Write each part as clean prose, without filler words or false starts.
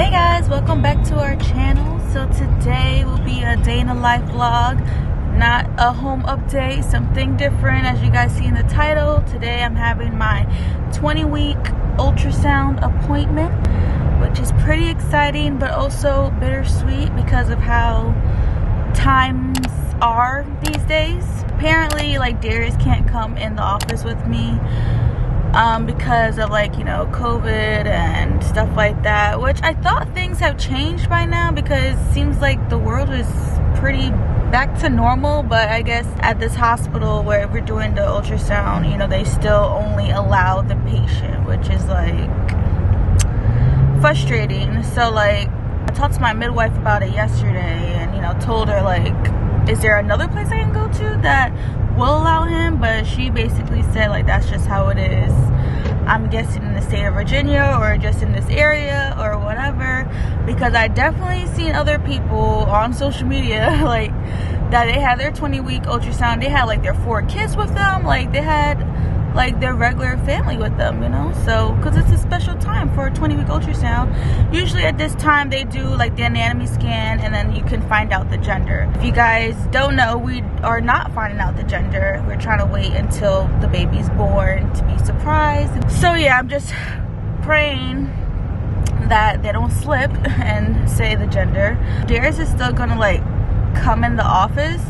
Hey guys, welcome back to our channel. So today will be a day in the life vlog, not a home update, something different. As you guys see in the title, today I'm having my 20-week ultrasound appointment, which is pretty exciting but also bittersweet because of how times are these days. Apparently, like, Darius can't come in the office with me because of, like, you know, COVID and stuff like that, which I thought things have changed by now because it seems like the world is pretty back to normal. But I guess at this hospital where we're doing the ultrasound, you know, they still only allow the patient, which is like frustrating. So like, I talked to my midwife about it yesterday and, you know, told her, like, is there another place I can go to that will allow him? But she basically said, like, that's just how it is. I'm guessing in the state of Virginia or just in this area or whatever, because I definitely seen other people on social media like that they had their 20-week ultrasound, they had like their 4 kids with them, like they had like their regular family with them, you know. So because it's a special time for a 20-week ultrasound. Usually at this time they do like the anatomy scan and then you can find out the gender. If you guys don't know, we are not finding out the gender. We're trying to wait until the baby's born to be surprised. So yeah, I'm just praying that they don't slip and say the gender. Darius is still gonna like come in the office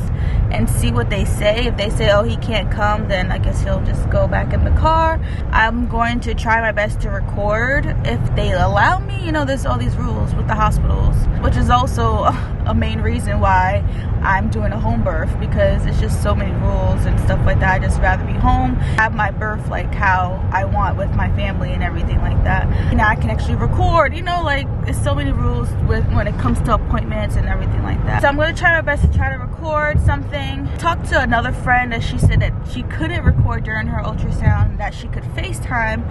and see what they say. If they say, oh, he can't come, then I guess he'll just go back in the car. I'm going to try my best to record if they allow me. You know, there's all these rules with the hospitals, which is also a main reason why I'm doing a home birth, because it's just so many rules and stuff like that. I just rather be home, have my birth like how I want with my family and everything like that. Now I can actually record, you know, like there's so many rules with when it comes to appointments and everything like that. So I'm going to try my best to try to record something. Talked to another friend that she said that she couldn't record during her ultrasound, that she could FaceTime.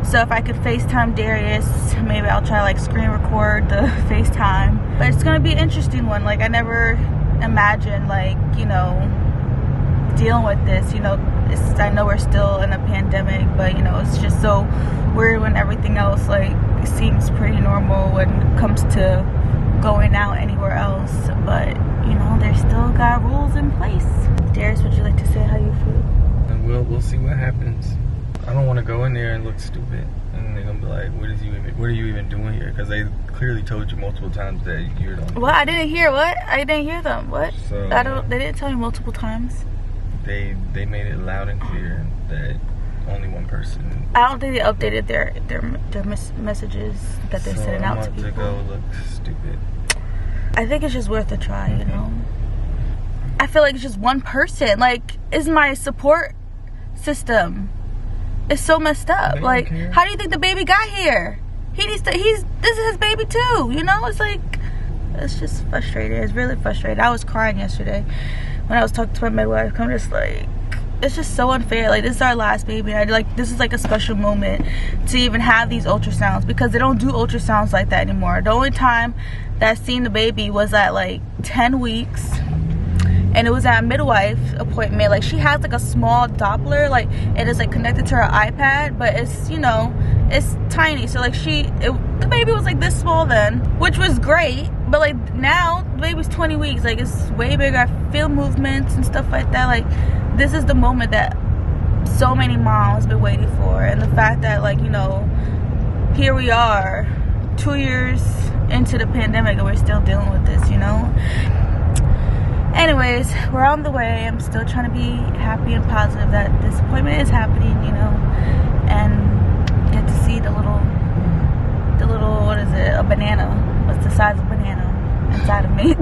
So if I could FaceTime Darius, maybe I'll try like screen record the FaceTime. But it's gonna be an interesting one. Like, I never imagined, like, you know, dealing with this. You know, I know we're still in a pandemic, but you know, it's just so weird when everything else like seems pretty normal when it comes to going out anywhere else. But you know, they still got rules in place. Darius, would you like to say how you feel? And we'll see what happens. I don't want to go in there and look stupid, and they're gonna be like, "What are you even doing here?" Because they clearly told you multiple times that you're the only. What? I didn't hear what? I didn't hear them. What? So They didn't tell you multiple times. They made it loud and clear that only one person. I don't think they updated their messages that they're sending out to people. To go look stupid. I think it's just worth a try, you know. I feel like it's just one person. Like, is my support system. It's so messed up. Like, how do you think the baby got here? This is his baby too, you know? It's like, it's just frustrating. It's really frustrating. I was crying yesterday when I was talking to my midwife. I'm just like, it's just so unfair. Like, this is our last baby. This is like a special moment to even have these ultrasounds, because they don't do ultrasounds like that anymore. The only time that I seen the baby was at like 10 weeks. And it was at a midwife appointment. Like, she has like a small Doppler, like it is like connected to her iPad, but it's, you know, it's tiny. So like the baby was like this small then, which was great. But like now the baby's 20 weeks, like it's way bigger. I feel movements and stuff like that. Like, this is the moment that so many moms been waiting for. And the fact that, like, you know, here we are 2 years into the pandemic and we're still dealing with this, you know. Anyways, we're on the way. I'm still trying to be happy and positive that this appointment is happening, you know, and get to see the little, what is it, a banana. What's the size of a banana inside of me?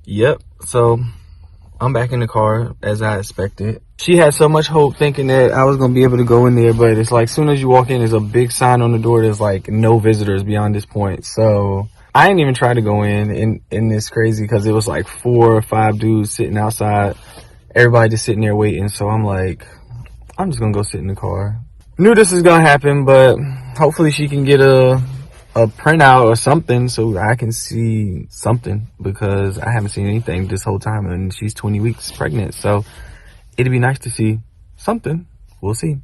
Yep. So I'm back in the car as I expected. She had so much hope thinking that I was going to be able to go in there, but it's like, as soon as you walk in, there's a big sign on the door that's like, no visitors beyond this point. So I didn't even try to go in this crazy, because it was like 4 or 5 dudes sitting outside. Everybody just sitting there waiting. So I'm like, I'm just going to go sit in the car. Knew this was going to happen, but hopefully she can get a a printout or something so I can see something, because I haven't seen anything this whole time, and she's 20 weeks pregnant. So it'd be nice to see something. We'll see.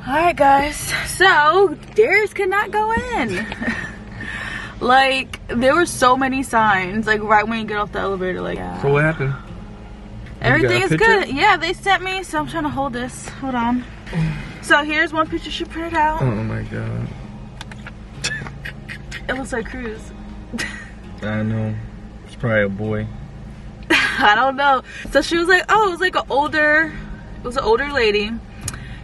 All right, guys. So Darius could not go in. Like, there were so many signs. Like, right when you get off the elevator, like. Yeah. So what happened? Everything is good. Yeah, they sent me. So I'm trying to hold this. Hold on. So here's one picture she printed out. Oh my god. It looks like Cruz. I know. It's probably a boy. I don't know. So she was like, oh, it was like an older lady.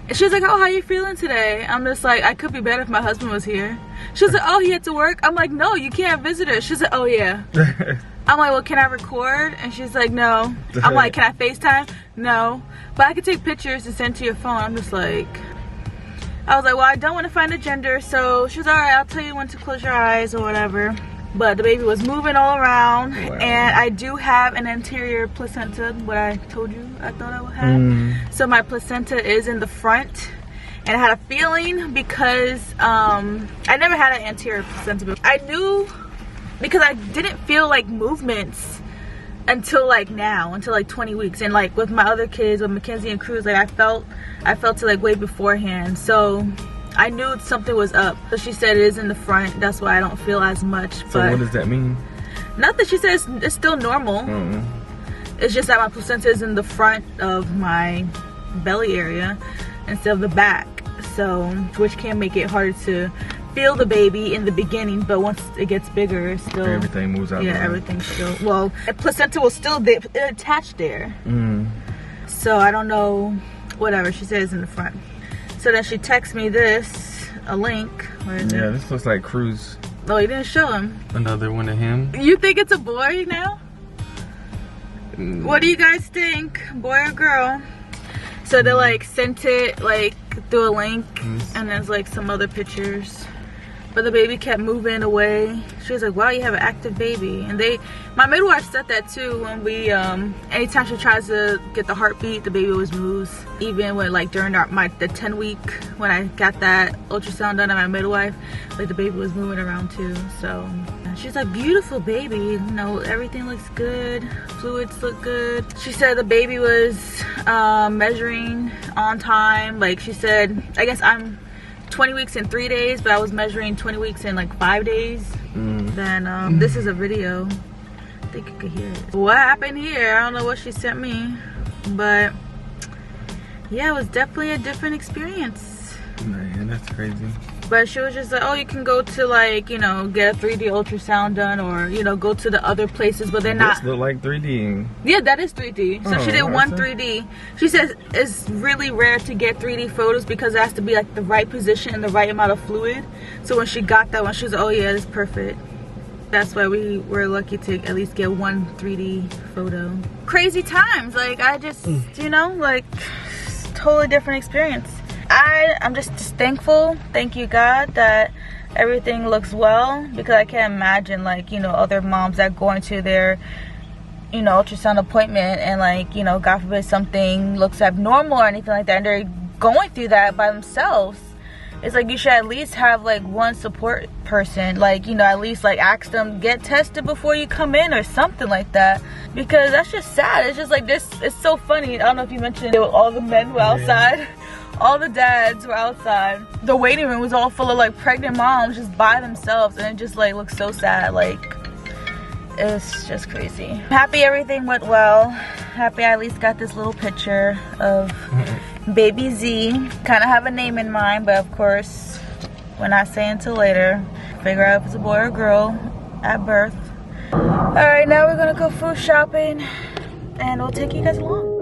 And she was like, oh, how you feeling today? I'm just like, I could be better if my husband was here. She was like, oh, he had to work? I'm like, no, you can't visit her. She's like, oh yeah. I'm like, well, can I record? And she's like, no. I'm like, can I FaceTime? No. But I could take pictures and send to your phone. I'm just like, I was like, well, I don't want to find a gender. So she was, all right, I'll tell you when to close your eyes or whatever. But the baby was moving all around. Wow. And I do have an anterior placenta, what I told you I thought I would have. So my placenta is in the front. And I had a feeling because I never had an anterior placenta before. I knew because I didn't feel like movements until like now, until like 20 weeks. And like with my other kids, with Mackenzie and Cruz, like I felt it like way beforehand. So I knew something was up. So she said it is in the front. That's why I don't feel as much. So what does that mean? Nothing. She says it's still normal. It's just that my placenta is in the front of my belly area instead of the back. So, which can make it harder to feel the baby in the beginning, but once it gets bigger, it's still everything moves out. Yeah, everything's still, well, the placenta will still be attached there. So I don't know, whatever she says in the front. So then she texts me this, a link. Where is it? Yeah, this looks like Cruz. Oh, you didn't show him. Another one of him. You think it's a boy now? What do you guys think, boy or girl? So they like sent it like through a link, and there's like some other pictures. But the baby kept moving away. She was like, wow, you have an active baby. And my midwife said that too when we, anytime she tries to get the heartbeat, the baby always moves. Even when like during the 10 week, when I got that ultrasound done at my midwife, like the baby was moving around too. So she's like, beautiful baby, you know, everything looks good, fluids look good. She said the baby was measuring on time. Like she said, I guess I'm 20 weeks in 3 days, but I was measuring 20 weeks in like 5 days. Then this is a video. I think you could hear it. What happened here? I don't know what she sent me, but yeah, it was definitely a different experience. Man, that's crazy. But she was just like, oh, you can go to like, you know, get a 3D ultrasound done, or, you know, go to the other places, but they're not. This look like 3D. Yeah, that is 3D. So she did one 3D. She says it's really rare to get 3D photos because it has to be like the right position and the right amount of fluid. So when she got that one, she was like, oh yeah, it's perfect. That's why we were lucky to at least get one 3D photo. Crazy times. Like I just, you know, like totally different experience. I'm just thankful, thank you God, that everything looks well, because I can't imagine like, you know, other moms that go into their, you know, ultrasound appointment and like, you know, God forbid something looks abnormal or anything like that, and they're going through that by themselves. It's like you should at least have like one support person, like, you know, at least like ask them, get tested before you come in or something like that, because that's just sad. It's just like this, it's so funny. I don't know if you mentioned it, all the men were outside. All the dads were outside. The waiting room was all full of like pregnant moms just by themselves, and it just like looks so sad. Like it's just crazy. Happy everything went well. Happy I at least got this little picture of baby Z. Kind of have a name in mind, but of course we're not saying until later. Figure out if it's a boy or girl at birth. All right, now we're gonna go food shopping, and we'll take you guys along.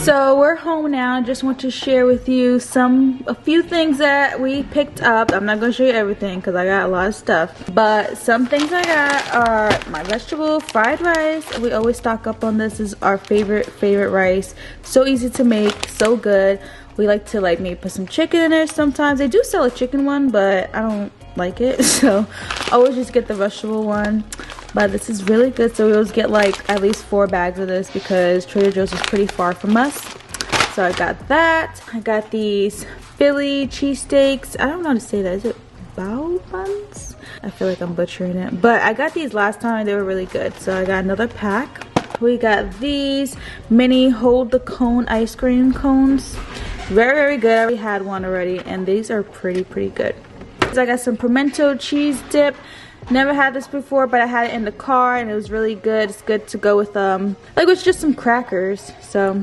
So we're home now. Just want to share with you a few things that we picked up. I'm not gonna show you everything because I got a lot of stuff, but some things I got are my vegetable fried rice. We always stock up on this. This is our favorite rice. So easy to make, so good. We like to maybe put some chicken in there sometimes. They do sell a chicken one, but I don't like it, so I always just get the vegetable one. But this is really good, so we always get at least 4 bags of this because Trader Joe's is pretty far from us. So I got that. I got these Philly cheesesteaks. I don't know how to say that. Is it bao buns? I feel like I'm butchering it, but I got these last time and they were really good, so I got another pack. We got these mini hold the cone ice cream cones. Very good. I already had one already, and these are pretty good. So I got some pimento cheese dip. Never had this before, but I had it in the car and it was really good. It's good to go with with just some crackers. So,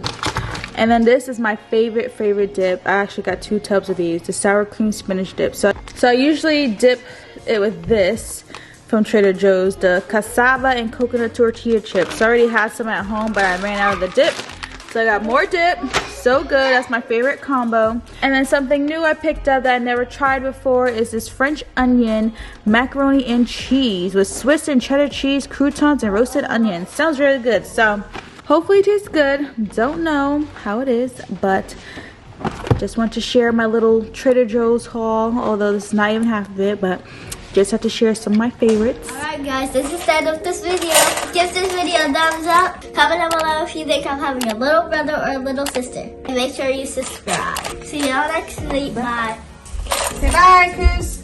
and then this is my favorite dip. I actually got 2 tubs of these, the sour cream spinach dip. So I usually dip it with this from Trader Joe's, the cassava and coconut tortilla chips. So I already had some at home, but I ran out of the dip. So I got more dip. So good. That's my favorite combo. And then something new I picked up that I never tried before is this French onion macaroni and cheese with Swiss and cheddar cheese, croutons, and roasted onions. Sounds really good. So hopefully it tastes good. Don't know how it is, but just want to share my little Trader Joe's haul, although this is not even half of it, but just have to share some of my favorites. Alright guys, this is the end of this video. Give this video a thumbs up. Comment down below if you think I'm having a little brother or a little sister. And make sure you subscribe. See y'all next week. Bye. Say bye, Chris.